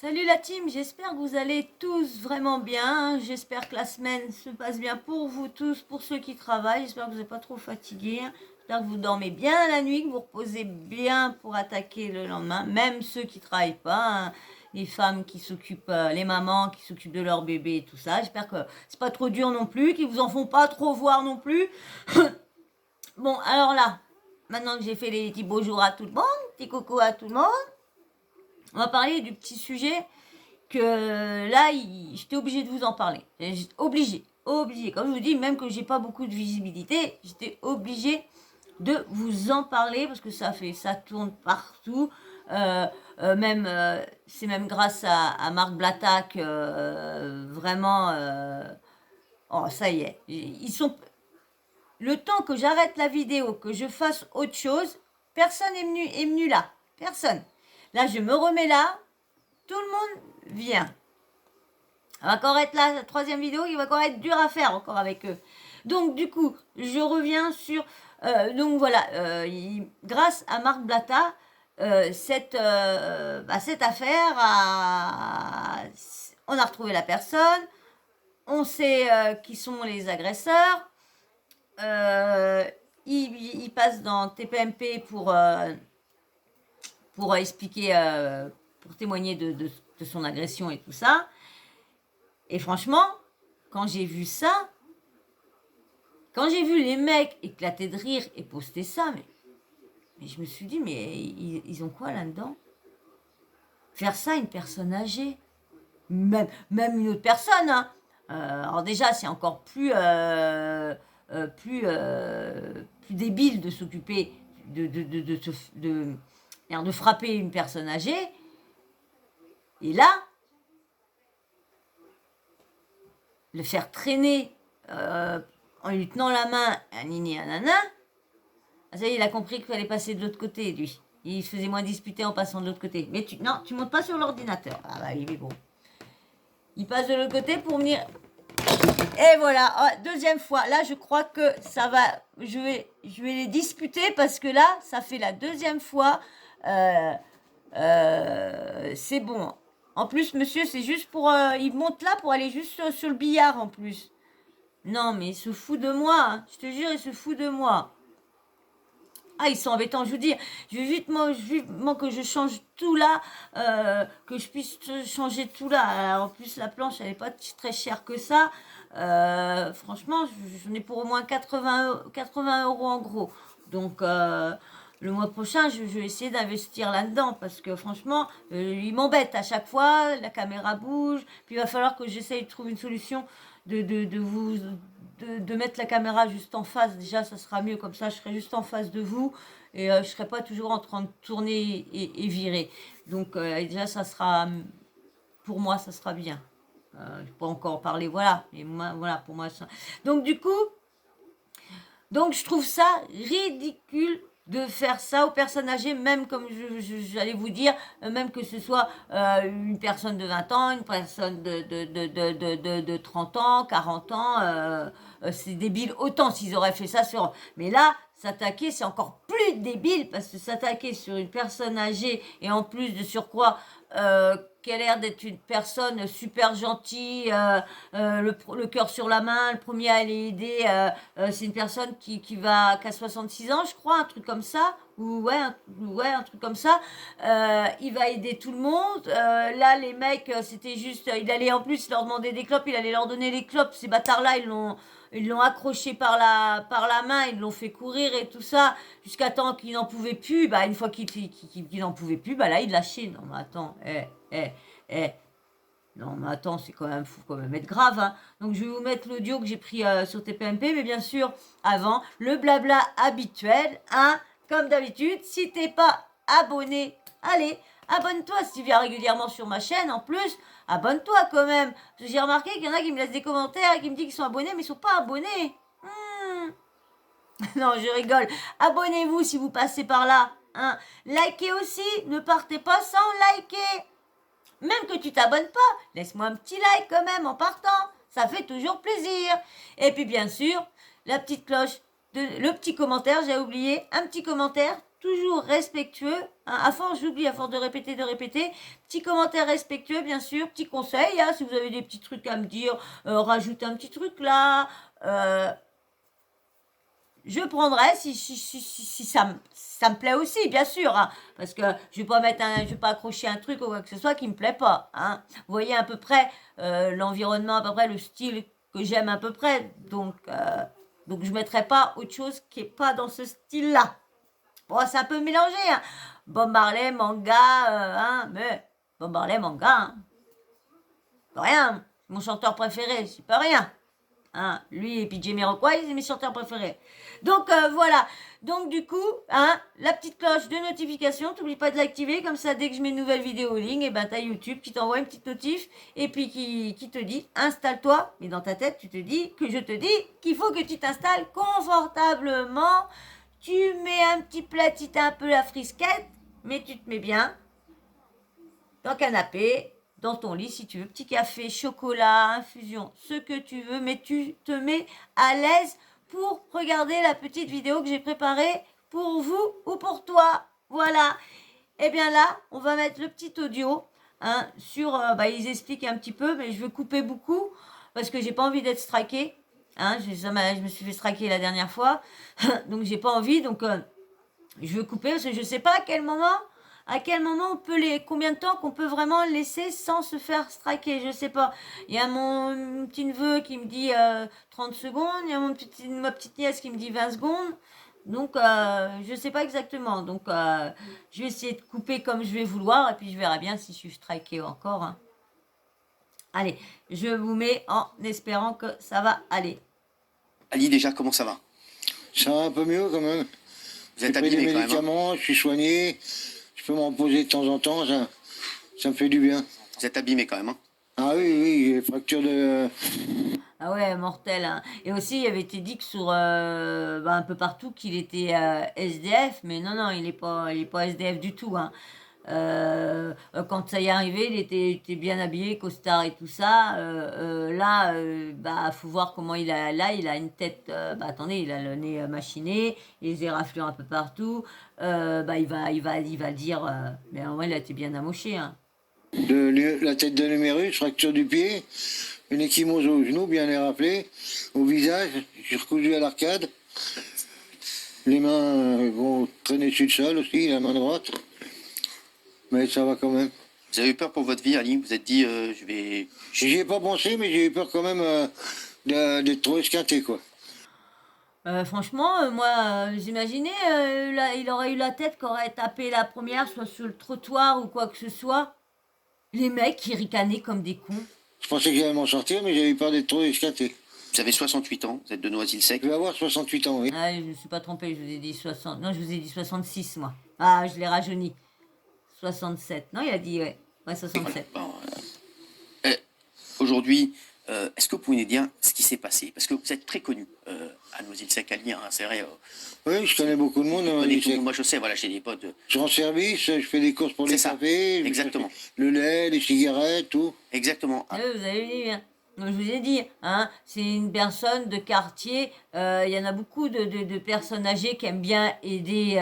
Salut la team, j'espère que vous allez tous vraiment bien. J'espère que la semaine se passe bien pour vous tous, pour ceux qui travaillent. J'espère que vous n'êtes pas trop fatigués. J'espère que vous dormez bien la nuit, que vous reposez bien pour attaquer le lendemain. Même ceux qui ne travaillent pas, hein. Les femmes qui s'occupent, les mamans qui s'occupent de leur bébé et tout ça. J'espère que c'est pas trop dur non plus, qu'ils vous en font pas trop voir non plus. Bon, alors là, maintenant que j'ai fait les petits bonjours à tout le monde, petit coucou à tout le monde, on va parler du petit sujet que là, j'étais obligée de vous en parler. Obligée. Comme je vous dis, même que j'ai pas beaucoup de visibilité, j'étais obligée de vous en parler parce que ça tourne partout. Même, c'est même grâce à Marc Blattac, vraiment. Oh, ça y est. Ils sont. Le temps que j'arrête la vidéo, que je fasse autre chose, personne est venu là. Personne. Là, je me remets là. Tout le monde vient. Ça va encore être la troisième vidéo, il va encore être dur à faire encore avec eux. Donc du coup, je reviens sur... donc voilà, grâce à Marc Blatta, cette affaire, on a retrouvé la personne, on sait qui sont les agresseurs, il passe dans TPMP pour expliquer, pour témoigner de son agression et tout ça. Et franchement, quand j'ai vu ça, quand j'ai vu les mecs éclater de rire et poster ça, mais je me suis dit, mais ils ont quoi là-dedans? Faire ça à une personne âgée, même une autre personne, hein. Alors déjà, c'est encore plus débile de s'occuper de frapper une personne âgée. Et là, le faire traîner en lui tenant la main à nini à nana, ça y est, il a compris qu'il fallait passer de l'autre côté, lui. Il se faisait moins disputer en passant de l'autre côté. Mais non, tu montes pas sur l'ordinateur. Ah bah il est bon. Il passe de l'autre côté pour venir... Et voilà, oh, deuxième fois. Là, je crois que ça va... Je vais les disputer parce que là, ça fait la deuxième fois. C'est bon. En plus, monsieur, c'est juste pour... il monte là pour aller juste sur le billard, en plus. Non, mais il se fout de moi. Hein. Je te jure, il se fout de moi. Ah, ils sont embêtants, je veux dire. Je veux vivement que je change tout là, que je puisse changer tout là. Alors, en plus, la planche, elle n'est pas très chère que ça. Franchement, j'en ai pour au moins 80 euros en gros. Donc, le mois prochain, je vais essayer d'investir là-dedans parce que franchement, il m'embête à chaque fois. La caméra bouge. Puis, il va falloir que j'essaye de trouver une solution de mettre la caméra juste en face. Déjà, ça sera mieux. Comme ça, je serai juste en face de vous et je ne serai pas toujours en train de tourner et virer. Donc, déjà, ça sera... Pour moi, ça sera bien. Je peux encore parler, voilà. Mais voilà, pour moi, ça... Donc, du coup... Donc, je trouve ça ridicule de faire ça aux personnes âgées, même comme j'allais vous dire, même que ce soit une personne de 20 ans, une personne de 30 ans, 40 ans, c'est débile autant s'ils auraient fait ça sur... Mais là, s'attaquer, c'est encore plus débile, parce que s'attaquer sur une personne âgée, et en plus de surcroît, qui a l'air d'être une personne super gentille, le cœur sur la main, le premier à aller aider, c'est une personne qui a 66 ans, je crois, un truc comme ça, ou ouais, un truc comme ça. Il va aider tout le monde. Là, les mecs, c'était juste, il allait en plus leur demander des clopes, il allait leur donner les clopes. Ces bâtards-là, ils l'ont accroché par la main, ils l'ont fait courir et tout ça, jusqu'à temps qu'il n'en pouvait plus. Bah, une fois qu'il n'en pouvait plus, bah là, il lâchait. Non, mais attends, non, mais attends, c'est quand même, faut quand même être grave, hein. Donc, je vais vous mettre l'audio que j'ai pris sur TPMP, mais bien sûr, avant, le blabla habituel, hein, comme d'habitude. Si t'es pas abonné, allez, abonne-toi si tu viens régulièrement sur ma chaîne. En plus, abonne-toi quand même. Parce que j'ai remarqué qu'il y en a qui me laissent des commentaires et qui me disent qu'ils sont abonnés, mais ils sont pas abonnés. Non, je rigole. Abonnez-vous si vous passez par là, hein. Likez aussi, ne partez pas sans liker. Même que tu t'abonnes pas, laisse-moi un petit like quand même en partant. Ça fait toujours plaisir. Et puis bien sûr, la petite cloche, le petit commentaire, j'ai oublié, un petit commentaire. toujours respectueux. Hein, à force, j'oublie, à force de répéter, petit commentaire respectueux, bien sûr, petit conseil, hein, si vous avez des petits trucs à me dire, rajoute un petit truc là, je prendrai si ça me plaît aussi, bien sûr, hein, parce que je vais pas accrocher un truc ou quoi que ce soit qui me plaît pas. Hein. Vous voyez à peu près l'environnement, à peu près le style que j'aime à peu près, donc je mettrai pas autre chose qui est pas dans ce style-là. Bon, c'est un peu mélangé, hein. Bob Marley, manga, hein, mais Bob Marley, manga, hein. Pas rien. Mon chanteur préféré, c'est pas rien. Hein, lui et puis Jamiroquai, c'est mes chanteurs préférés. Donc voilà. Donc du coup, hein, la petite cloche de notification, t'oublies pas de l'activer, comme ça dès que je mets une nouvelle vidéo en ligne, et ben t'as YouTube qui t'envoie une petite notif et puis qui te dit installe-toi. Mais dans ta tête, je te dis qu'il faut que tu t'installes confortablement. Tu mets un petit plat si t'as un peu la frisquette, mais tu te mets bien dans le canapé, dans ton lit si tu veux, petit café, chocolat, infusion, ce que tu veux, mais tu te mets à l'aise pour regarder la petite vidéo que j'ai préparée pour vous ou pour toi. Voilà. Et bien là, on va mettre le petit audio hein, sur... ils expliquent un petit peu, mais je vais couper beaucoup parce que j'ai pas envie d'être striké. Hein, je me suis fait striker la dernière fois, donc j'ai pas envie, donc je vais couper parce que je sais pas à quel moment on peut combien de temps qu'on peut vraiment laisser sans se faire striker, je sais pas. Il y a mon petit neveu qui me dit 30 secondes, il y a ma petite nièce qui me dit 20 secondes. Donc je sais pas exactement. Donc je vais essayer de couper comme je vais vouloir et puis je verrai bien si je suis striké encore. Hein. Allez, je vous mets en espérant que ça va aller. Ali, déjà, comment ça va? Ça va un peu mieux quand même. Vous êtes J'ai pris des abîmé quand même. médicaments, je suis soigné, je peux me reposer de temps en temps, ça me fait du bien. Vous êtes abîmé quand même. Hein. Ah oui, j'ai fracture de... Ah ouais, mortel. Hein. Et aussi, il avait été dit que sur un peu partout qu'il était SDF, mais non, il est pas SDF du tout. Hein. Quand ça y est arrivé, il était bien habillé, costard et tout ça. Là, faut voir comment il a. Là, il a une tête. Attendez, il a le nez machiné, les éraflures un peu partout. Il va dire. Mais en vrai, il a été bien amoché. Hein. La tête de l'humérus, fracture du pied, une échymose au genou, bien éraflée, au visage, j'ai recousu à l'arcade. Les mains vont traîner sur le sol aussi, la main droite. Mais ça va quand même. Vous avez eu peur pour votre vie, Ali? Vous êtes dit, je vais... J'y ai pas pensé, mais j'ai eu peur quand même d'être trop esquinté, quoi. Franchement, moi, j'imaginais, là, il aurait eu la tête qui aurait tapé la première, soit sur le trottoir ou quoi que ce soit. Les mecs qui ricanaient comme des cons. Je pensais que j'allais m'en sortir, mais j'avais eu peur d'être trop esquinté. Vous avez 68 ans, vous êtes de Noisy-le-Sec. Je vais avoir 68 ans, oui. Ah, je ne suis pas trompé, je vous ai dit 60. Non, je vous ai dit 66, moi. Ah, je l'ai rajeuni. 67. Non, il a dit, ouais. Ouais, 67. Bon, aujourd'hui, est-ce que vous pouvez nous dire ce qui s'est passé? Parce que vous êtes très connu à Noisy-le-Sec, Ali, hein, c'est vrai. Oui, je connais beaucoup de monde. Moi, je sais, voilà, j'ai des potes. Je rends service, je fais des courses pour les cafés. Exactement. Le lait, les cigarettes, tout. Exactement. Ah, vous avez dit, hein. Donc, je vous ai dit, hein, c'est une personne de quartier. Il y en a beaucoup de personnes âgées qui aiment bien aider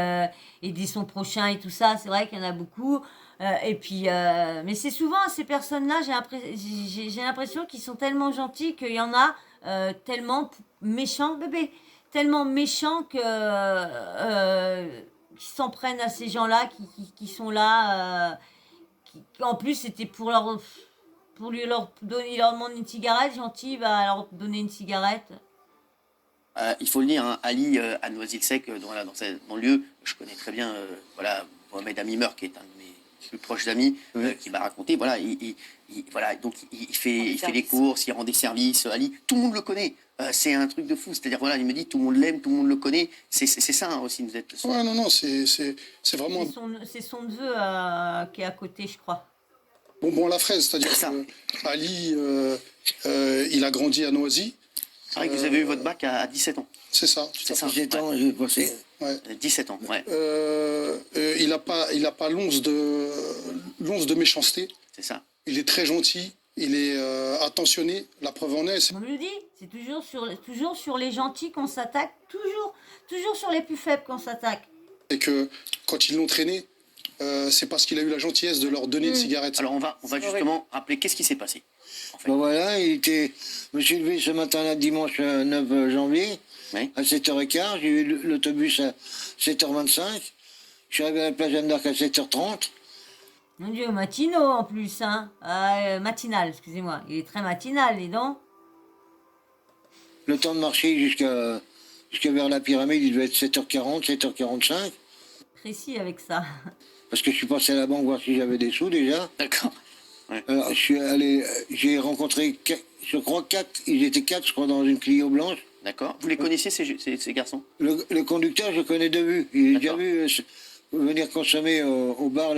son prochain et tout ça. C'est vrai qu'il y en a beaucoup. Mais c'est souvent ces personnes-là, j'ai l'impression qu'ils sont tellement gentils qu'il y en a tellement méchants, bébé, tellement méchants que qui s'en prennent à ces gens-là qui sont là. En plus, c'était pour leur donner, il leur demande une cigarette, gentil, il va leur donner une cigarette. Il faut le dire, hein, Ali à Noisy-le-Sec, dans le lieu, je connais très bien Mohamed Amimeur, qui est un de mes plus proches amis, qui m'a raconté, donc il fait les courses, il rend des services, Ali, tout le monde le connaît. C'est un truc de fou, c'est-à-dire, il me dit, tout le monde l'aime, tout le monde le connaît. C'est ça hein, aussi, vous êtes... Ouais, non, c'est vraiment... C'est son neveu qui est à côté, je crois. Bon, la fraise, c'est-à-dire que Ali, il a grandi à Noisy. C'est vrai que vous avez eu votre bac à 17 ans. C'est ça. C'est ça. 17 ans, j'ai passé. Ouais. 17 ans, ouais. Il n'a pas l'once de méchanceté. C'est ça. Il est très gentil, il est attentionné. La preuve en est. On me le dit, c'est toujours sur les gentils qu'on s'attaque, toujours sur les plus faibles qu'on s'attaque. Et que quand ils l'ont traîné, c'est parce qu'il a eu la gentillesse de leur donner une cigarette. Alors on va justement rappeler qu'est-ce qui s'est passé. En fait. Bon voilà, je me suis levé ce matin-là, dimanche 9 janvier, Oui. à 7h15. J'ai eu l'autobus à 7h25. Je suis arrivé à la plage Jeanne d'Arc à 7h30. Mon Dieu, matinaux en plus, hein. Matinal, excusez-moi. Il est très matinal, dis donc. Le temps de marcher jusqu'à vers la pyramide, il devait être 7h40, 7h45. Précis avec ça. Parce que je suis passé à la banque voir si j'avais des sous déjà. D'accord. Alors je suis allé, j'ai rencontré, je crois 4, ils étaient 4, je crois, dans une Clio blanche. D'accord. Vous les connaissiez ces garçons? Le conducteur, je connais de vue. Il est déjà D'accord. vu venir consommer au bar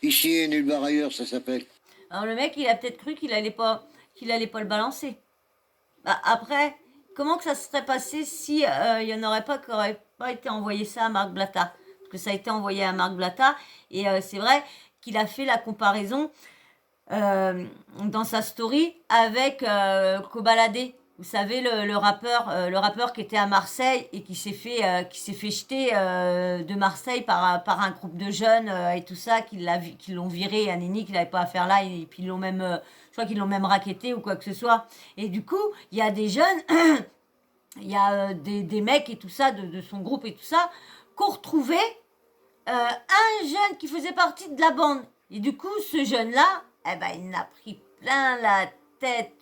ici et nulle part ailleurs, ça s'appelle. Alors le mec, il a peut-être cru qu'il allait pas le balancer. Bah, après, comment que ça se serait passé si il y en aurait pas qui aurait pas été envoyé ça à Marc Blatta? Parce que ça a été envoyé à Marc Blatta et c'est vrai qu'il a fait la comparaison dans sa story avec Kobalade. Vous savez le rappeur qui était à Marseille et qui s'est fait jeter de Marseille par un groupe de jeunes et tout ça, qui l'ont viré à Nini, qu'il n'avait pas à faire là, et puis ils l'ont même, je crois qu'ils l'ont même racketté ou quoi que ce soit. Et du coup, il y a des jeunes, il y a des mecs et tout ça de son groupe et tout ça, qu'ont retrouvé un jeune qui faisait partie de la bande. Et du coup, ce jeune-là, eh ben, il en a pris plein la tête.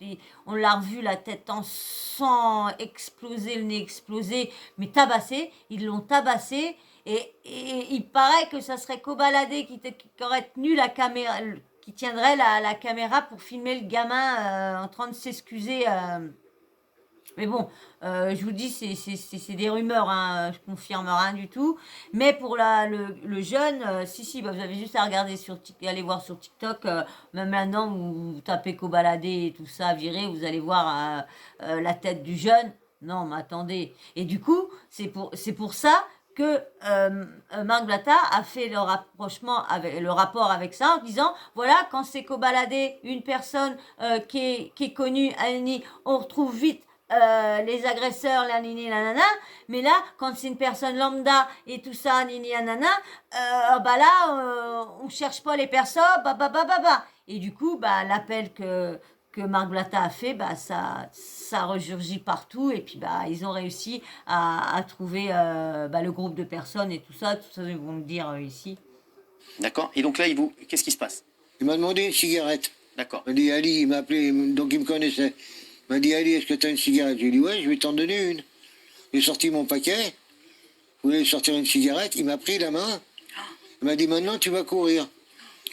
On l'a revu, la tête en sang, explosé, le nez explosé, mais tabassé. Ils l'ont tabassé. Et il paraît que ça serait Kobalade qui aurait tenu la caméra, qui tiendrait la caméra pour filmer le gamin en train de s'excuser. Mais bon, je vous dis, c'est des rumeurs, hein, je confirme rien du tout. Mais pour le jeune, si, bah, vous avez juste à regarder aller voir sur TikTok, même maintenant, vous tapez Kobalade et tout ça, viré, vous allez voir la tête du jeune. Non, mais attendez. Et du coup, c'est pour ça que Marc Blatta a fait le rapprochement avec le rapport avec ça en disant voilà, quand c'est Kobalade, une personne qui est connue, on retrouve vite les agresseurs, la nini, la nana, mais là, quand c'est une personne lambda et tout ça, nini, la nana, bah là, on cherche pas les personnes, bah. Et du coup, bah, l'appel que Marc Blatta a fait, bah, ça resurgit partout, et puis bah, ils ont réussi à trouver bah, le groupe de personnes et tout ça, ils vont me dire ici. D'accord. Et donc là, qu'est-ce qui se passe? Il m'a demandé une cigarette. D'accord. Il m'a dit, Ali, il m'a appelé, donc il me connaissait. Il m'a dit, Ali, est-ce que tu as une cigarette? J'ai dit, ouais, je vais t'en donner une. J'ai sorti mon paquet, je voulais sortir une cigarette, il m'a pris la main, il m'a dit, maintenant tu vas courir.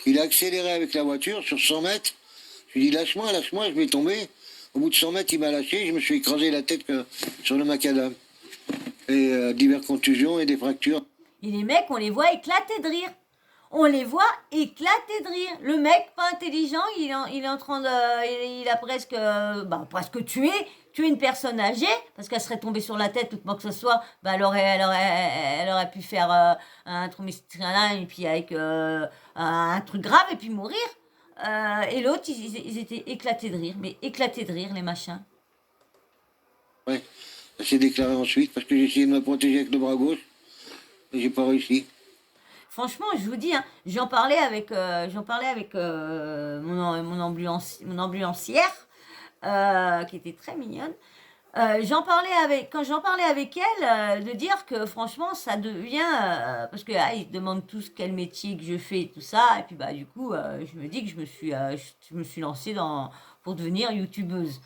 Il a accéléré avec la voiture sur 100 mètres. Je lui ai dit, lâche-moi, je vais tomber. Au bout de 100 mètres, il m'a lâché, je me suis écrasé la tête sur le macadam. Et diverses contusions et des fractures. Et les mecs, on les voit éclater de rire. On les voit éclater de rire. Le mec, pas intelligent, il est en train de... Il a presque tué une personne âgée, parce qu'elle serait tombée sur la tête ou quoi que ce soit, bah elle aurait pu faire un traumatisme, et puis avec un truc grave, et puis mourir. Et l'autre, ils étaient éclatés de rire, mais éclatés de rire, les machins. Ouais, ça s'est déclaré ensuite, parce que j'ai essayé de me protéger avec le bras gauche, mais j'ai pas réussi. Franchement, je vous dis, hein, j'en parlais avec mon ambulancière, qui était très mignonne. Quand j'en parlais avec elle, de dire que franchement, ça devient... parce que ils se demandent tous quel métier que je fais et tout ça. Et puis, bah, du coup, je me dis que je me suis lancée pour devenir youtubeuse.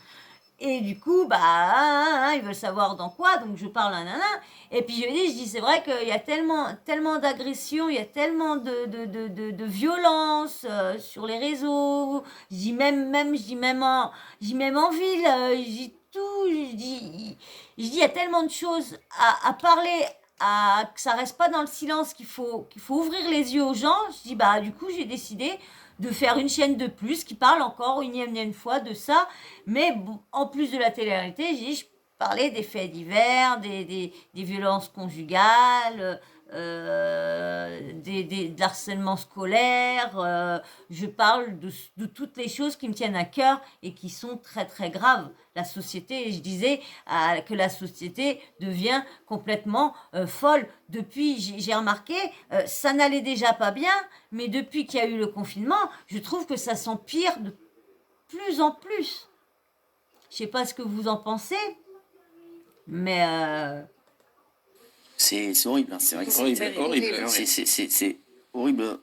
Et du coup, bah, ils veulent savoir dans quoi, donc je parle à nana. Et puis je dis, c'est vrai qu'il y a tellement d'agressions, il y a tellement de violence sur les réseaux. Je dis même en ville, je dis tout, je dis, il y a tellement de choses à parler, que ça reste pas dans le silence, qu'il faut ouvrir les yeux aux gens. Je dis, bah, du coup, j'ai décidé de faire une chaîne de plus qui parle encore une énième fois de ça, mais bon, en plus de la télé-réalité, je parlais des faits divers, des violences conjugales, de l'harcèlement scolaire, je parle de toutes les choses qui me tiennent à cœur et qui sont très très graves. La société, je disais que la société devient complètement folle. Depuis, j'ai remarqué, ça n'allait déjà pas bien, mais depuis qu'il y a eu le confinement, je trouve que ça s'empire de plus en plus. Je sais pas ce que vous en pensez, mais C'est horrible, hein. C'est vrai que C'est horrible. c'est horrible.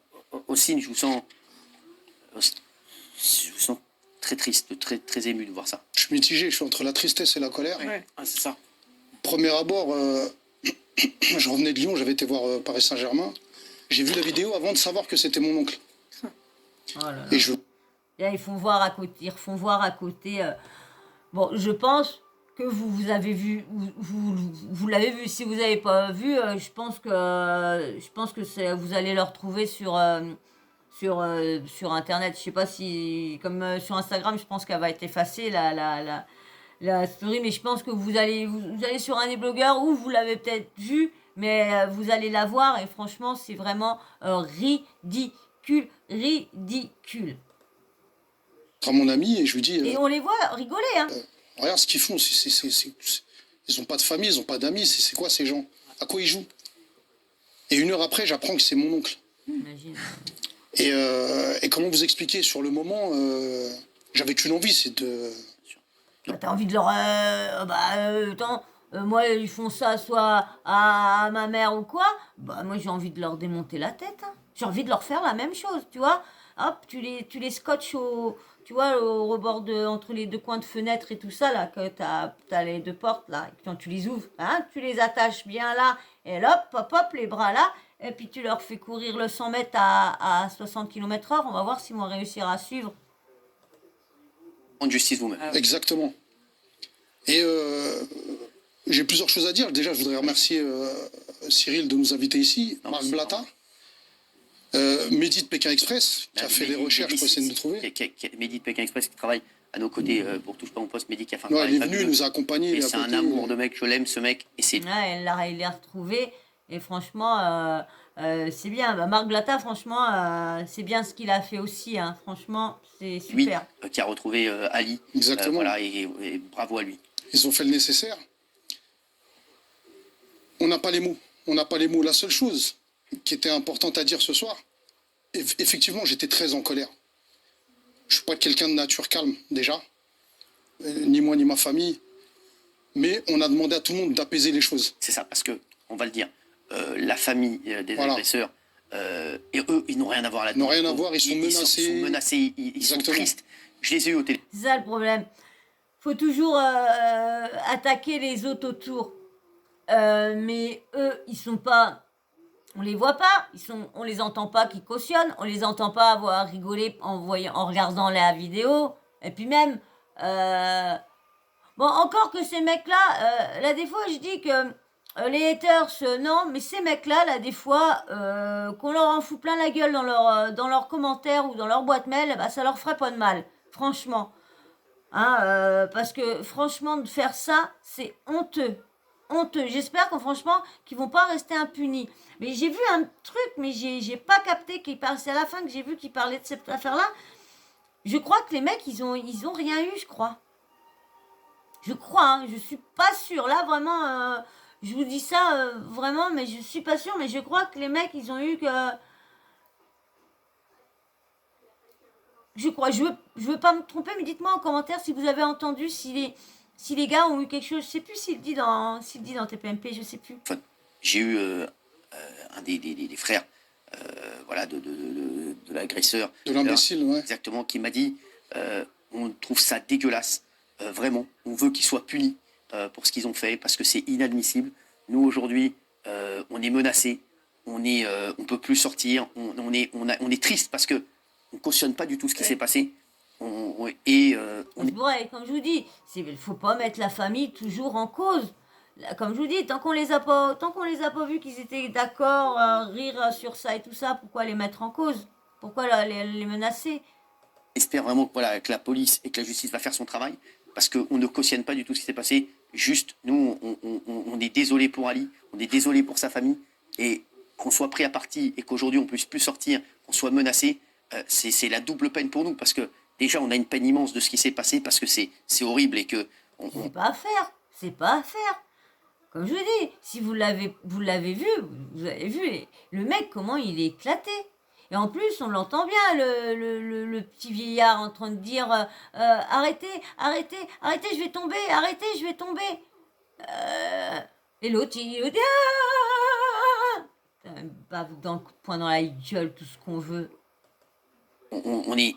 Aussi, je vous sens très triste, très ému de voir ça. Je suis mitigé, je suis entre la tristesse et la colère. Ouais. Ah, c'est ça. Premier abord, je revenais de Lyon, j'avais été voir Paris Saint-Germain. J'ai vu la vidéo avant de savoir que c'était mon oncle. oh là là. Et je Là, ils font voir à côté. Bon, je pense que vous avez vu, vous l'avez vu. Si vous n'avez pas vu, je pense que vous allez le retrouver sur Internet. Je sais pas si, comme sur Instagram, je pense qu'elle va être effacée la story, mais je pense que vous allez sur un des blogueurs ou vous l'avez peut-être vu, mais vous allez la voir et franchement, c'est vraiment ridicule. à mon ami et je lui dis Et on les voit rigoler, hein. regarde ce qu'ils font, ils n'ont pas de famille, ils n'ont pas d'amis, c'est quoi ces gens? À quoi ils jouent? Et 1 heure après, j'apprends que c'est mon oncle. Imagine. Et comment vous expliquer sur le moment, j'avais qu'une envie, c'est de... Bah, t'as envie de leur... attends, moi, ils font ça soit à ma mère ou quoi, bah moi, j'ai envie de leur démonter la tête, hein. J'ai envie de leur faire la même chose, tu vois. Hop, tu les scotches tu vois, au rebord entre les 2 coins de fenêtre et tout ça, là, que t'as les 2 portes, là, et quand tu les ouvres, hein, tu les attaches bien là, et hop, les bras là, et puis tu leur fais courir le 100 mètres à 60 km/h, on va voir s'ils vont réussir à suivre. Rendre justice vous-même. Exactement. Et j'ai plusieurs choses à dire. Déjà, je voudrais remercier Cyril de nous inviter ici, Non, Marc c'est Blatta, Mehdi de Pékin Express, qui a fait des recherches pour essayer de nous trouver. Mehdi de Pékin Express qui travaille à nos côtés pour Touche pas mon poste. Mehdi qui a fait un Ouais, travail il est venu, il fabuleux. nous a accompagnés. Et il est à c'est un côté. amour de mec, je l'aime ce mec. Et c'est Ouais, il l'a retrouvé. Et franchement, c'est bien. Bah, Marc Blatta, franchement, c'est bien ce qu'il a fait aussi, hein. Franchement, c'est lui super. qui a retrouvé Ali. Exactement. Voilà, et bravo à lui. Ils ont fait le nécessaire. On n'a pas les mots. On n'a pas les mots. La seule chose qui était importante à dire ce soir, effectivement, j'étais très en colère. Je suis pas quelqu'un de nature calme, déjà. Ni moi, ni ma famille. Mais on a demandé à tout le monde d'apaiser les choses. C'est ça, parce que, on va le dire, la famille des Voilà. agresseurs, et eux, ils n'ont rien à voir là-dedans. Ils n'ont rien à voir, ils sont menacés. Ils sont menacés, ils sont Exactement. tristes. Je les ai eu au téléphone. C'est ça le problème. Faut toujours attaquer les autres autour. Mais eux, ils sont pas... On les voit pas, on les entend pas qui cautionnent, on les entend pas avoir rigolé en regardant la vidéo. Et puis même... Bon, encore que ces mecs-là, là, des fois, je dis que les haters, non, mais ces mecs-là, là, des fois, qu'on leur en fout plein la gueule dans leurs commentaires ou dans leur boîte mail, bah, ça leur ferait pas de mal, franchement. Hein, parce que, franchement, de faire ça, c'est honteux. Honteux. J'espère franchement qu'ils vont pas rester impunis. Mais j'ai vu un truc, mais j'ai pas capté qu'il parlait. C'est à la fin que j'ai vu qu'il parlait de cette affaire-là. Je crois que les mecs, ils ont rien eu, je crois. Je crois, hein, je suis pas sûre. Là, vraiment, je vous dis ça vraiment, mais je suis pas sûre. Mais je crois que les mecs, ils ont eu que... Je crois, je veux pas me tromper, mais dites-moi en commentaire si vous avez entendu, si les gars ont eu quelque chose. Je sais plus s'il dit dans TPMP, je sais plus. Enfin, j'ai eu un des frères voilà, de l'agresseur. De l'imbécile, ouais. Exactement, qui m'a dit on trouve ça dégueulasse, vraiment. On veut qu'ils soient punis pour ce qu'ils ont fait parce que c'est inadmissible. Nous, aujourd'hui, on est menacés, on peut plus sortir, on est triste parce que on cautionne pas du tout ce qui s'est passé. Comme je vous dis, il faut pas mettre la famille toujours en cause. Là, comme je vous dis, tant qu'on les a pas vus qu'ils étaient d'accord, rire sur ça et tout ça, pourquoi les mettre en cause? Pourquoi les menacer? J'espère vraiment que, voilà, que la police et que la justice va faire son travail, parce qu'on ne cautionne pas du tout ce qui s'est passé. Juste, nous, on est désolé pour Ali, on est désolé pour sa famille, et qu'on soit pris à partie et qu'aujourd'hui on puisse plus sortir, qu'on soit menacé, c'est la double peine pour nous parce que déjà on a une peine immense de ce qui s'est passé parce que c'est horrible et que C'est pas à faire. C'est pas à faire. Comme je vous dis, si vous l'avez vu, vous avez vu le mec comment il est éclaté. Et en plus, on l'entend bien, le petit vieillard en train de dire arrêtez, arrêtez, arrêtez, je vais tomber, arrêtez, je vais tomber. Et l'autre, il dit bave dans le coup de poing dans la gueule, tout ce qu'on veut. on est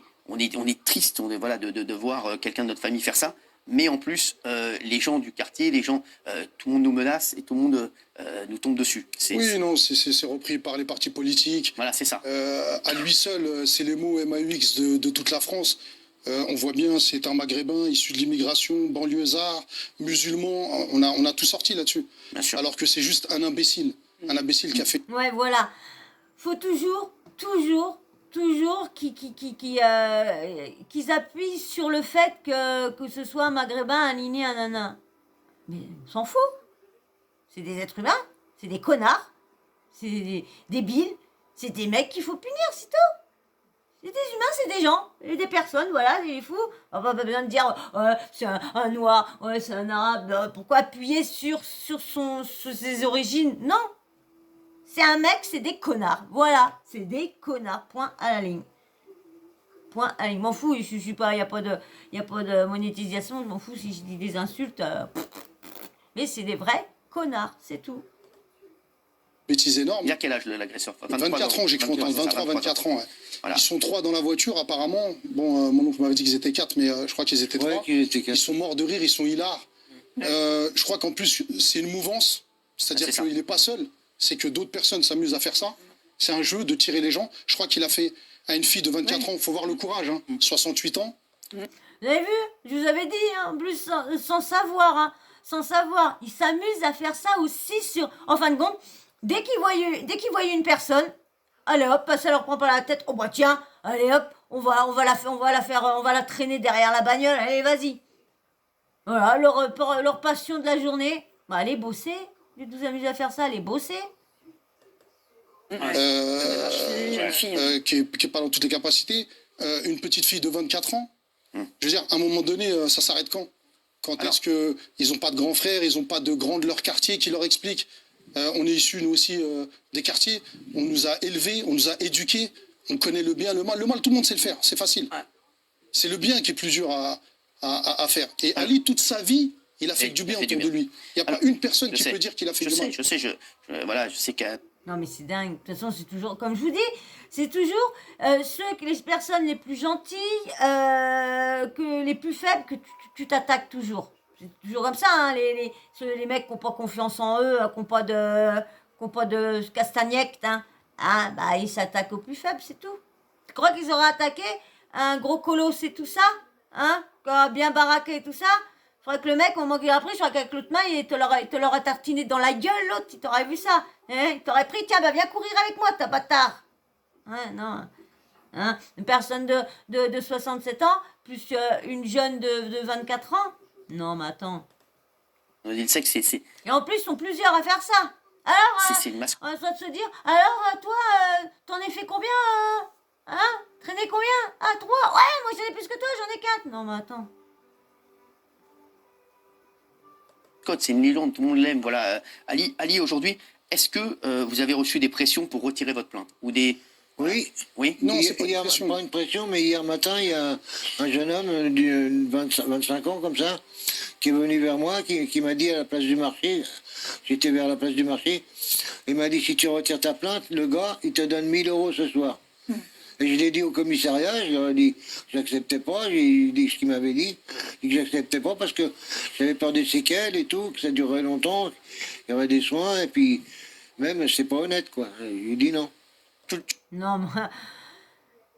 triste voilà, de voir quelqu'un de notre famille faire ça. Mais en plus, les gens du quartier, tout le monde nous menace et tout le monde nous tombe dessus. Oui, non, c'est repris par les partis politiques. Voilà, c'est ça. À lui seul, c'est les mots MAUX de toute la France. On voit bien, c'est un Maghrébin issu de l'immigration, banlieusard, musulman. On a tout sorti là-dessus. Bien sûr. Alors que c'est juste un imbécile qui a fait. Ouais, voilà. Faut toujours qu'ils appuient sur le fait que ce soit un maghrébin, un liné, un nana. Mais on s'en fout. C'est des êtres humains, c'est des connards, c'est des débiles, c'est des mecs qu'il faut punir, c'est tout. C'est des humains, c'est des gens, et des personnes, voilà, des fous. On n'a pas besoin de dire c'est un noir, ouais, c'est un arabe. Pourquoi appuyer sur ses origines? Non. C'est un mec, c'est des connards. Voilà, c'est des connards. Point à la ligne. Point à la ligne. M'en fous, je suis pas, y a pas de monétisation. Je m'en fous si je dis des insultes. Mais c'est des vrais connards, c'est tout. Bêtise énorme. Il y a quel âge l'agresseur? 24 ans, j'ai cru entendre. 23-24 ans. Ouais. Voilà. Ils sont 3 dans la voiture, apparemment. Bon, mon oncle m'avait dit qu'ils étaient 4, mais je crois qu'ils étaient 3. Ouais, qu'ils étaient 4. Ils sont morts de rire, ils sont hilars. Je crois qu'en plus, c'est une mouvance. C'est-à-dire c'est qu'il n'est pas seul. C'est que d'autres personnes s'amusent à faire ça. C'est un jeu de tirer les gens. Je crois qu'il a fait à une fille de 24 ans. Il faut voir le courage. 68 ans. Vous avez vu? Je vous avais dit, en plus, sans savoir. Sans savoir. Ils s'amusent à faire ça aussi en fin de compte, dès qu'ils voyaient une personne, allez hop, ça leur prend pas la tête. Oh bah tiens, allez hop, on va la traîner derrière la bagnole. Allez, vas-y. Voilà, leur passion de la journée. Bah allez bosser. Au lieu de vous amuser à faire ça, allez bosser. Qui est pas dans toutes les capacités. Une petite fille de 24 ans. Je veux dire, à un moment donné, ça s'arrête quand? Est-ce qu'ils n'ont pas de grands frères, ils n'ont pas de grands de leur quartier qui leur expliquent? On est issus, nous aussi, des quartiers. On nous a élevés, on nous a éduqués. On connaît le bien, le mal. Le mal, tout le monde sait le faire, c'est facile. Ouais. C'est le bien qui est plus dur à faire. Et Ali, toute sa vie, il a fait du bien autour de lui. Il n'y a pas une personne qui peut dire qu'il a fait du mal. Je sais qu'il y a... Non mais c'est dingue. De toute façon, c'est toujours, comme je vous dis, c'est toujours les personnes les plus gentilles que les plus faibles que tu t'attaques toujours. C'est toujours comme ça, les mecs qui n'ont pas confiance en eux, qui n'ont pas de castagnette, bah ils s'attaquent aux plus faibles, c'est tout. Tu crois qu'ils auraient attaqué un gros colosse et tout ça, qui a bien baraqué et tout ça? Je crois que le mec, au moment qu'il a pris, je crois qu'avec l'autre main, il te l'aurait tartiné dans la gueule, l'autre, il t'aurait vu ça. Il t'aurait pris, tiens, bah viens courir avec moi, ta bâtard. Non. Une personne de 67 ans, plus une jeune de 24 ans. Non, mais attends. Il sait que c'est... Et en plus, ils sont plusieurs à faire ça. Alors, c'est une masse. on va se dire, alors, toi, t'en as fait combien Traîné combien? 3. Ouais, moi j'en ai plus que toi, j'en ai 4. Non, mais attends. C'est une légende, tout le monde l'aime. Voilà. Ali, aujourd'hui, est-ce que vous avez reçu des pressions pour retirer votre plainte ou des... Oui. Non, c'est pas une pression, mais hier matin, il y a un jeune homme de 25 ans, comme ça, qui est venu vers moi, qui m'a dit à la place du marché, j'étais vers la place du marché, il m'a dit, si tu retires ta plainte, le gars, il te donne 1 000 € ce soir. Et je l'ai dit au commissariat, je leur ai dit que j'acceptais pas, j'ai dit ce qu'il m'avait dit, et que j'acceptais pas parce que j'avais peur des séquelles et tout, que ça durerait longtemps, qu'il y aurait des soins, et puis même, c'est pas honnête, quoi. J'ai dit non. Non, moi,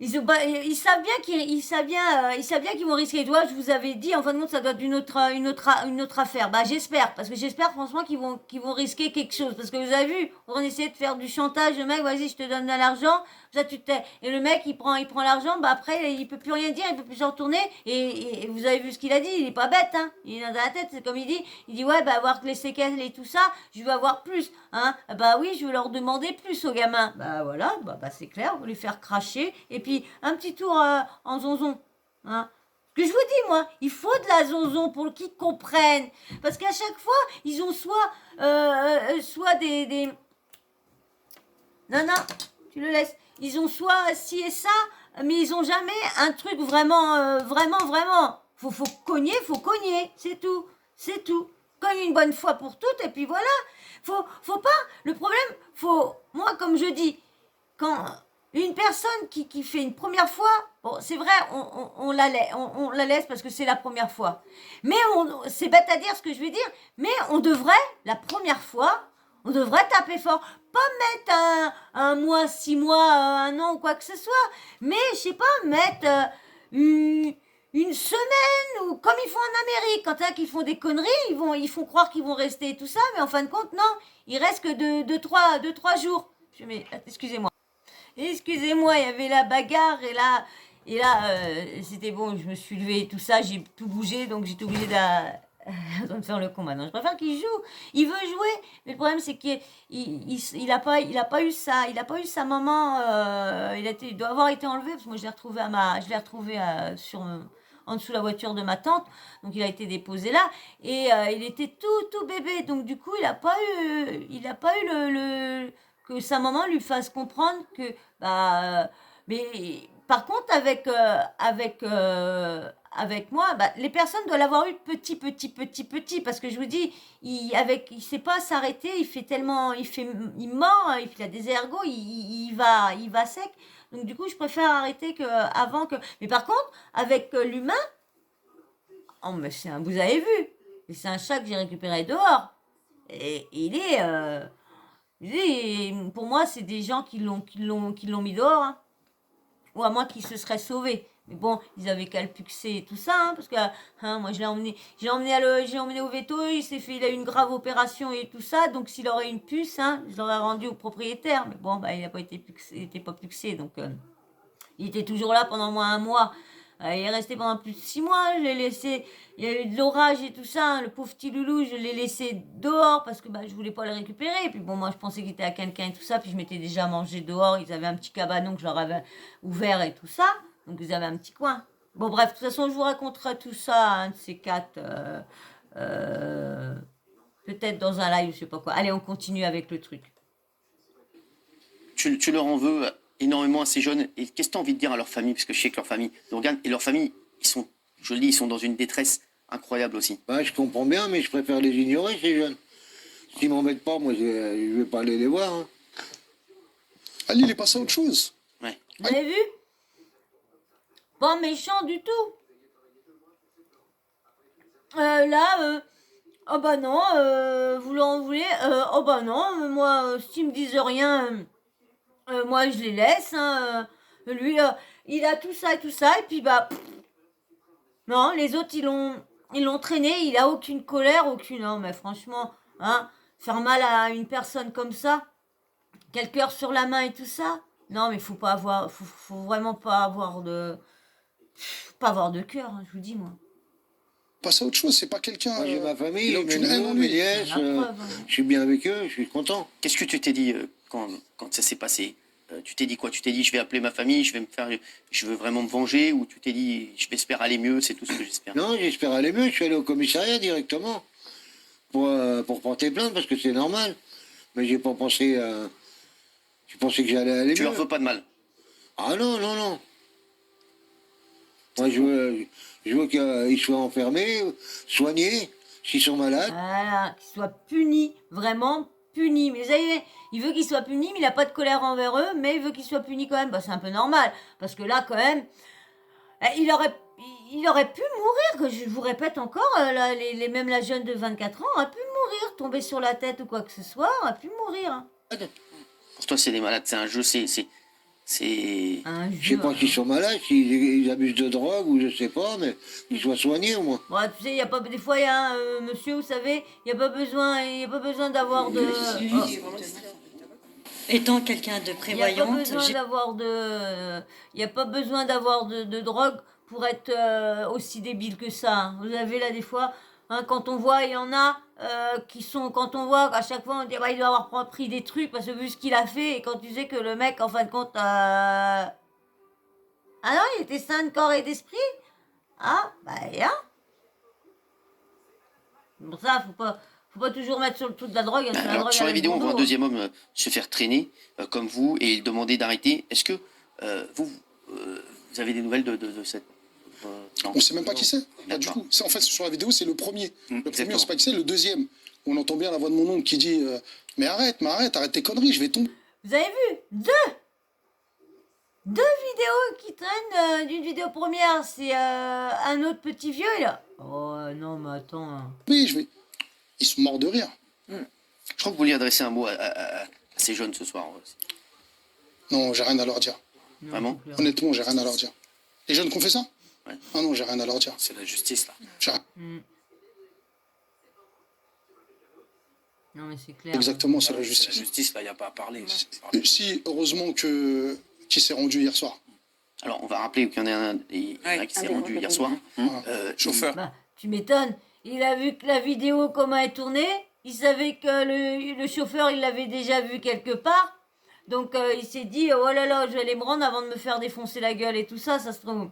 Ils savent bien ils savent bien qu'ils vont risquer. Toi, je vous avais dit, en fin de compte, ça doit être une autre affaire. Bah, j'espère, parce que j'espère franchement qu'ils vont risquer quelque chose. Parce que vous avez vu, on essayait de faire du chantage. Le mec, vas-y, je te donne de l'argent, ça tu t'es. Et le mec, il prend l'argent, bah après, il peut plus rien dire, il peut plus se retourner. Et vous avez vu ce qu'il a dit, il est pas bête, hein. Il est dans la tête, c'est comme il dit, ouais, bah, avoir que les séquelles et tout ça, je veux avoir plus, hein. Bah oui, je veux leur demander plus aux gamins. Bah voilà, bah c'est clair, vous les faire cracher. Et puis, un petit tour en zonzon. Hein. Ce que je vous dis, moi, il faut de la zonzon pour qu'ils comprennent. Parce qu'à chaque fois, ils ont soit des... Non, tu le laisses. Ils ont soit ci et ça, mais ils ont jamais un truc vraiment, vraiment. Faut cogner, c'est tout. C'est tout. Cogne une bonne fois pour toutes, et puis voilà. Faut pas... Le problème, moi, comme je dis, quand... Une personne qui fait une première fois, bon, c'est vrai, on la laisse parce que c'est la première fois. Mais c'est bête à dire ce que je vais dire, mais on devrait, la première fois, on devrait taper fort. Pas mettre un mois, 6 mois, un an ou quoi que ce soit, mais je sais pas, mettre une semaine ou comme ils font en Amérique. Quand il y en a qui font des conneries, ils font croire qu'ils vont rester et tout ça, mais en fin de compte, non, il reste que de 3 jours. Excusez-moi. Excusez-moi, il y avait la bagarre et là, c'était bon, je me suis levée et tout ça, j'ai tout bougé, donc j'étais obligée de faire le con maintenant. Je préfère qu'il joue. Il veut jouer, mais le problème c'est qu'il a pas eu ça. Il a pas eu sa maman. Il doit avoir été enlevé parce que moi je l'ai retrouvé en dessous de la voiture de ma tante. Donc il a été déposé là et il était tout bébé. Donc du coup il a pas eu le que sa maman lui fasse comprendre que mais par contre avec moi les personnes doivent l'avoir eu petit parce que je vous dis il sait pas s'arrêter, il mord, il a des ergots, il va sec. Donc du coup je préfère arrêter avant que mais par contre avec l'humain mais vous avez vu, c'est un chat que j'ai récupéré dehors et pour moi, c'est des gens qui l'ont mis dehors, hein. Ou à moins qu'ils se seraient sauvés. Mais bon, ils avaient qu'à le puxer et tout ça, hein, parce que moi je j'ai emmené au veto, il a eu une grave opération et tout ça, donc s'il aurait une puce, hein, je l'aurais rendu au propriétaire. Mais bon, il n'a pas été puxé, il n'était pas puxé, donc il était toujours là pendant moins un mois. Il est resté pendant plus de 6 mois, je l'ai laissé, il y a eu de l'orage et tout ça, hein, le pauvre petit loulou, je l'ai laissé dehors parce que je voulais pas le récupérer, et puis bon, moi je pensais qu'il était à quelqu'un et tout ça, puis je m'étais déjà mangé dehors, ils avaient un petit cabanon que je leur avais ouvert et tout ça, donc ils avaient un petit coin. Bon bref, de toute façon je vous raconterai tout ça, un de ces quatre, peut-être dans un live, je sais pas quoi. Allez, on continue avec le truc. Tu leur en veux énormément à ces jeunes. Et qu'est-ce que tu as envie de dire à leur famille? Parce que je sais que leur famille nous regarde. Et leur famille, je le dis, ils sont dans une détresse incroyable aussi. Je comprends bien, mais je préfère les ignorer, ces jeunes. S'ils m'embêtent pas, moi, je vais pas aller les voir. Hein. Ali, il est passé à autre chose. Ouais. Vous avez vu? Pas méchant du tout. Oh bah non, vous l'en voulez? Oh bah non, moi, s'ils me disent rien, moi je les laisse. Hein, lui, il a tout ça, et puis non, les autres ils l'ont traîné, il a aucune colère, aucune. Non, mais franchement, hein, faire mal à une personne comme ça, quel cœur sur la main et tout ça. Non, mais faut vraiment pas avoir de cœur, hein, je vous dis moi. Passer à autre chose, c'est pas quelqu'un. Moi, j'ai ma famille, il a aucune haine en lui. mes nièces, je suis bien avec eux, je suis content. Qu'est-ce que tu t'es dit quand ça s'est passé? Tu t'es dit quoi? Tu t'es dit je vais appeler ma famille, je veux vraiment me venger, ou tu t'es dit je vais espérer aller mieux, c'est tout ce que j'espère? Non, j'espère aller mieux, je suis allé au commissariat directement pour porter plainte parce que c'est normal. Mais j'ai pas pensé je pensais que j'allais aller mieux. Tu leur veux pas de mal? Ah non. Moi, je veux qu'ils soient enfermés, soignés, s'ils sont malades. Voilà, qu'ils soient punis, vraiment punis. Mais vous savez, il veut qu'ils soient punis, mais il n'a pas de colère envers eux, mais il veut qu'ils soient punis quand même. C'est un peu normal, parce que là, quand même, il aurait pu mourir, que je vous répète encore, même la jeune de 24 ans aurait pu mourir, tomber sur la tête ou quoi que ce soit, aurait pu mourir. Hein. Pour toi, c'est des malades, c'est un jeu, C'est... Je sais pas s'ils sont malades, s'ils abusent de drogue ou je sais pas, mais qu'ils soient soignés au moins. Bon, tu sais, y a pas, des fois, il y a un monsieur, vous savez, il n'y a pas besoin d'avoir de... Étant quelqu'un de Il n'y a pas prévoyante, besoin d'avoir de... Il n'y a pas besoin d'avoir de drogue pour être aussi débile que ça. Hein. Vous avez là des fois, hein, quand on voit, il y en a qui sont... Quand on voit, à chaque fois, on dit, bah, il doit avoir pris des trucs parce que vu ce qu'il a fait, et quand tu sais que le mec, en fin de compte... Ah non, il était sain de corps et d'esprit. Ah, bah, ya. Pour ça, faut pas toujours mettre sur le tout de la drogue. Hein, la Alors, drogue, sur la elle est vidéo, on bon voit un dos, deuxième homme se faire traîner, comme vous, et il demandait d'arrêter. Est-ce que vous avez des nouvelles de cette... non. On sait même pas qui c'est. Pas du D'accord. tout. En fait, sur la vidéo, c'est le premier. Le premier, exactement. on sait pas qui c'est. Le deuxième, on entend bien la voix de mon oncle qui dit mais arrête tes conneries, je vais tomber. Vous avez vu deux vidéos qui traînent d'une vidéo première, c'est un autre petit vieux là. Oh non mais attends. Hein. Ils sont morts de rire. Je crois que vous vouliez adresser un mot à ces jeunes ce soir. Non, j'ai rien à leur dire. Non, Vraiment c'est clair. Honnêtement, j'ai rien à leur dire. Les jeunes qui ont fait ça Ouais. Ah non, j'ai rien à leur dire. C'est la justice, là. J'ai rien. Non mais c'est clair. Exactement, c'est la La justice. justice, là, il n'y a pas à parler. Si, heureusement qu'il s'est rendu hier soir. Alors, on va rappeler qu'il y en a un qui s'est rendu hier soir. Chauffeur. Bah, tu m'étonnes. Il a vu que la vidéo comment elle tournait. Il savait que le chauffeur, il l'avait déjà vu quelque part. Donc il s'est dit, oh là là, je vais aller me rendre avant de me faire défoncer la gueule et tout ça, ça se trouve.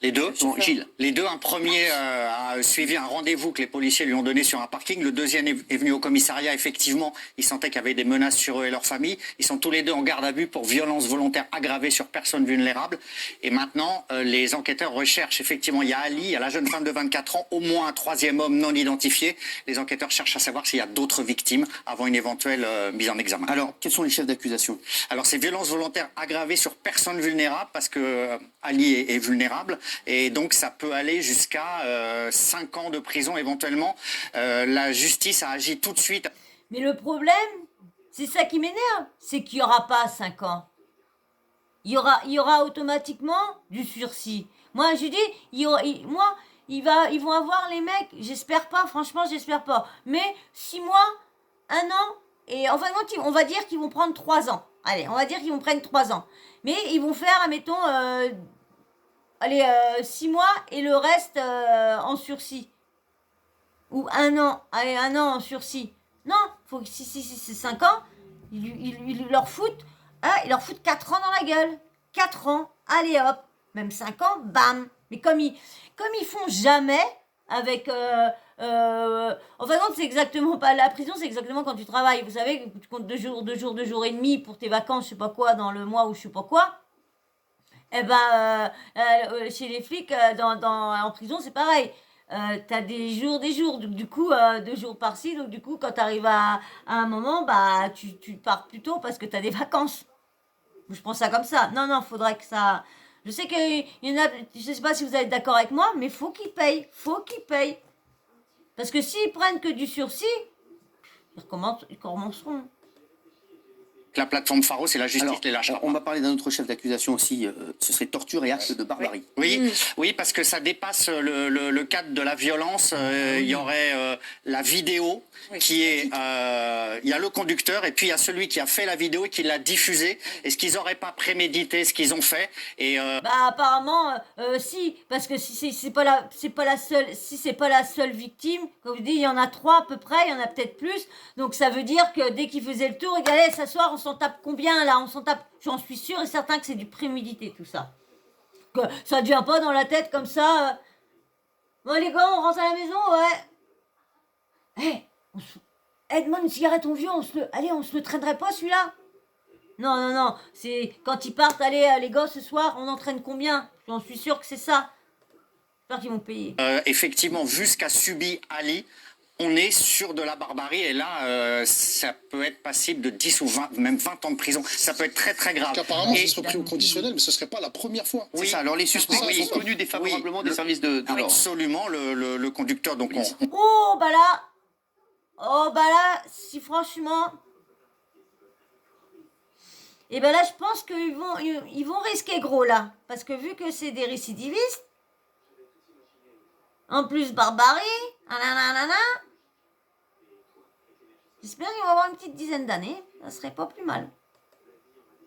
Les deux, Gilles. les deux, un premier a suivi un rendez-vous que les policiers lui ont donné sur un parking. Le deuxième est venu au commissariat. Effectivement, il sentait qu'il y avait des menaces sur eux et leur famille. Ils sont tous les deux en garde à vue pour violence volontaire aggravée sur personnes vulnérables. Et maintenant, les enquêteurs recherchent effectivement, il y a Ali, il y a la jeune femme de 24 ans, au moins un troisième homme non identifié. Les enquêteurs cherchent à savoir s'il y a d'autres victimes avant une éventuelle mise en examen. Alors, quels sont les chefs d'accusation? Alors, c'est violence volontaire aggravée sur personne vulnérable parce que Ali est vulnérable et donc ça peut aller jusqu'à 5 ans de prison éventuellement. La justice a agi tout de suite. Mais le problème, c'est ça qui m'énerve, c'est qu'il n'y aura pas 5 ans. Il y aura automatiquement du sursis. Moi, je dis, ils vont avoir les mecs, j'espère pas, franchement, j'espère pas. Mais 6 mois, 1 an, et en fin de compte, on va dire qu'ils vont prendre 3 ans. Allez, on va dire qu'ils vont prendre 3 ans. Mais ils vont faire, admettons, 6 mois et le reste en sursis. Ou 1 an, allez, 1 an en sursis. Non, faut que si c'est 5 ans, ils leur foutent, ils leur foutent 4 ans dans la gueule. 4 ans, allez hop, même 5 ans, bam. Mais comme ils font jamais avec... en fin de compte, c'est exactement pas... La prison, c'est exactement quand tu travailles. Vous savez, que tu comptes 2 jours et demi pour tes vacances, je sais pas quoi, dans le mois ou je sais pas quoi. Eh ben, chez les flics, en prison, c'est pareil. T'as des jours. Du coup, 2 jours par-ci. Donc, du coup, quand t'arrives à un moment, bah, tu pars plus tôt parce que t'as des vacances. Je prends ça comme ça. Non, faudrait que ça... Je sais qu'il y en a... Je sais pas si vous êtes d'accord avec moi, mais faut qu'ils payent. Parce que s'ils prennent que du sursis, ils recommenceront. La plateforme Pharos et la justice Alors, les lâchera. on va parler d'un autre chef d'accusation aussi. Ce serait torture et acte de barbarie. Oui, parce que ça dépasse le cadre de la violence. Il y aurait la vidéo qui est... il y a le conducteur et puis il y a celui qui a fait la vidéo et qui l'a diffusée. Est-ce qu'ils n'auraient pas prémédité ce qu'ils ont fait et Bah apparemment si, parce que si c'est pas la seule victime, comme je dis, il y en a 3 à peu près, il y en a peut-être plus. Donc ça veut dire que dès qu'il faisait le tour, il allait s'asseoir, on s'en tape combien là? On s'en tape, j'en suis sûr et certain que c'est du prémédité tout ça. Que ça ne vient pas dans la tête comme ça. Bon les gars, on rentre à la maison, ouais. Demande une cigarette au vieux, on se le traînerait pas celui-là? Non, c'est quand ils partent, allez les gars ce soir, on entraîne combien? J'en suis sûr que c'est ça. J'espère qu'ils vont payer. effectivement, vu ce qu'a subi Ali, on est sur de la barbarie et là, ça peut être passible de 10 ou 20, même 20 ans de prison. Ça peut être très très grave. Apparemment, Et- ce serait pris au conditionnel, mais ce serait pas la première fois. C'est ça. Alors, les suspects Oui. sont connus défavorablement des services de l'ordre. Absolument, le conducteur, donc on... Oh bah là, si franchement, Et ben là, je pense qu'ils vont risquer gros là. Parce que vu que c'est des récidivistes, en plus barbarie, nanana, j'espère qu'ils vont avoir une petite dizaine d'années. Ça serait pas plus mal.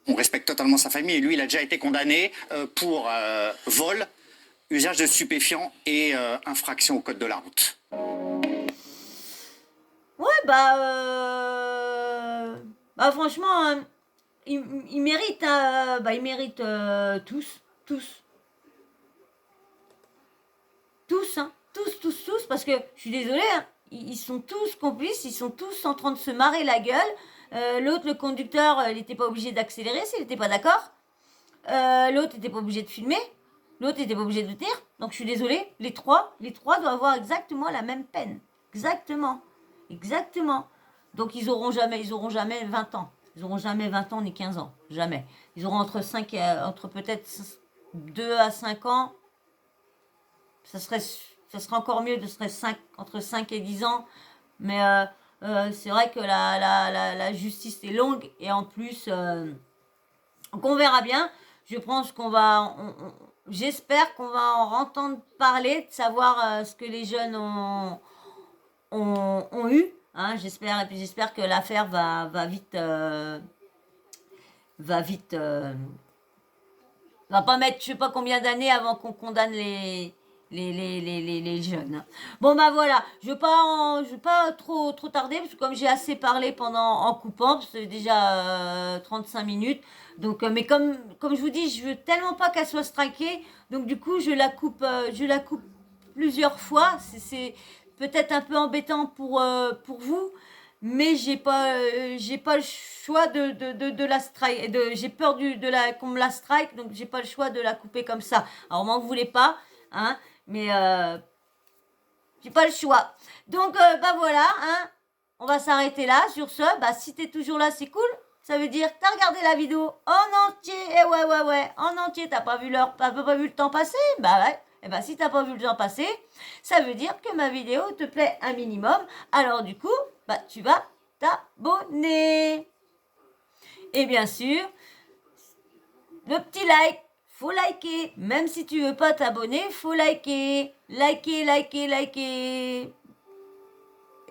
On respecte totalement sa famille et lui, il a déjà été condamné pour vol, usage de stupéfiants et infraction au code de la route. Ouais, bah franchement, hein, ils méritent, ils méritent tous, hein, tous, parce que je suis désolée, hein, ils sont tous complices, ils sont tous en train de se marrer la gueule. L'autre, le conducteur, il n'était pas obligé d'accélérer s'il n'était pas d'accord. L'autre n'était pas obligé de filmer. L'autre n'était pas obligé de tenir. Donc je suis désolée, les trois doivent avoir exactement la même peine. Exactement. Donc ils auront jamais 20 ans. Ils auront jamais 20 ans ni 15 ans. Jamais. Ils auront entre peut-être 2 à 5 ans. Ça serait encore mieux, entre 5 et 10 ans. Mais c'est vrai que la justice est longue. Et en plus, qu'on verra bien. Je pense qu'on va... j'espère qu'on va en entendre parler, de savoir ce que les jeunes ont eu. Hein, j'espère. Et puis j'espère que l'affaire va vite... va pas mettre je sais pas combien d'années avant qu'on condamne les jeunes. Bon bah voilà, je veux pas trop tarder parce que comme j'ai assez parlé en coupant, parce que c'est déjà 35 minutes. Donc mais comme je vous dis, je veux tellement pas qu'elle soit strikée, donc du coup je la coupe plusieurs fois. C'est peut-être un peu embêtant pour vous. Mais j'ai pas le choix de la strike, j'ai peur qu'on me la strike, donc j'ai pas le choix de la couper comme ça. Alors m'en voulez pas, hein, mais j'ai pas le choix. Donc bah voilà, hein, on va s'arrêter là. Sur ce, bah si t'es toujours là, c'est cool. Ça veut dire que t'as regardé la vidéo en entier. Et ouais, en entier, t'as pas vu le temps passer. Bah ouais. Et bah si t'as pas vu le temps passer, ça veut dire que ma vidéo te plaît un minimum. Alors du coup, bah tu vas t'abonner. Et bien sûr, le petit like, faut liker. Même si tu veux pas t'abonner, faut liker. Liker.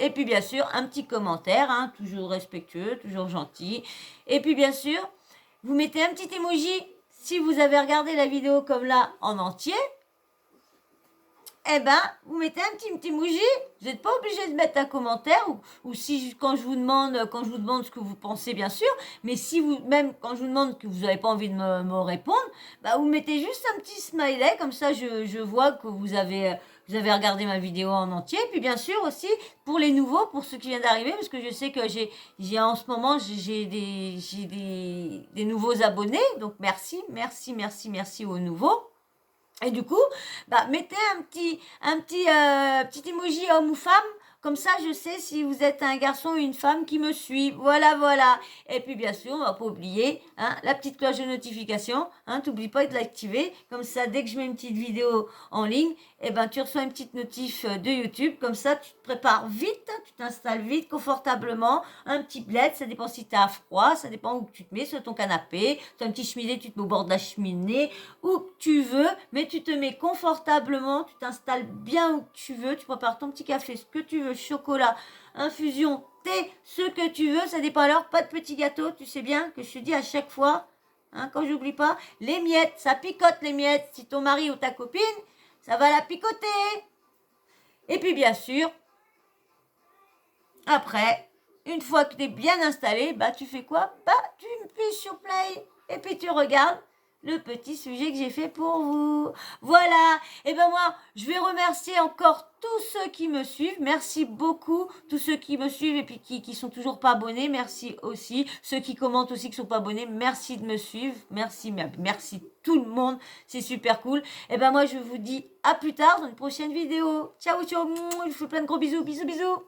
Et puis bien sûr, un petit commentaire, hein, toujours respectueux, toujours gentil. Et puis bien sûr, vous mettez un petit emoji si vous avez regardé la vidéo comme là en entier. Eh ben, vous mettez un petit emoji. Vous n'êtes pas obligé de mettre un commentaire ou si quand je vous demande ce que vous pensez, bien sûr. Mais si même quand je vous demande que vous n'avez pas envie de me répondre, bah vous mettez juste un petit smiley comme ça, je vois que vous avez regardé ma vidéo en entier. Puis bien sûr aussi pour les nouveaux, pour ceux qui viennent d'arriver, parce que je sais que j'ai en ce moment j'ai des nouveaux abonnés. Donc merci aux nouveaux. Et du coup, bah, mettez un petit emoji homme ou femme. Comme ça, je sais si vous êtes un garçon ou une femme qui me suit. Voilà. Et puis, bien sûr, on va pas oublier hein, la petite cloche de notification. Hein, t'oublies pas de l'activer. Comme ça, dès que je mets une petite vidéo en ligne, eh ben, tu reçois une petite notif de YouTube. Comme ça, tu te prépares vite. Tu t'installes vite, confortablement. Un petit bled, ça dépend si tu as froid. Ça dépend où tu te mets, sur ton canapé. Tu as un petit cheminée, tu te mets au bord de la cheminée. Où tu veux, mais tu te mets confortablement. Tu t'installes bien où tu veux. Tu prépares ton petit café, ce que tu veux. Chocolat, infusion, thé, ce que tu veux, ça dépend alors, pas de petits gâteaux, tu sais bien que je te dis à chaque fois, hein, quand j'oublie pas, les miettes, ça picote les miettes, si ton mari ou ta copine, ça va la picoter. Et puis bien sûr, après, une fois que tu es bien installé, bah tu fais quoi? Bah tu appuies sur play et puis tu regardes le petit sujet que j'ai fait pour vous. Voilà. Et ben moi, je vais remercier encore tous ceux qui me suivent. Merci beaucoup. Tous ceux qui me suivent et puis qui sont toujours pas abonnés. Merci aussi. Ceux qui commentent aussi qui sont pas abonnés. Merci de me suivre. Merci tout le monde. C'est super cool. Et ben moi, je vous dis à plus tard dans une prochaine vidéo. Ciao. Je vous fais plein de gros bisous. Bisous.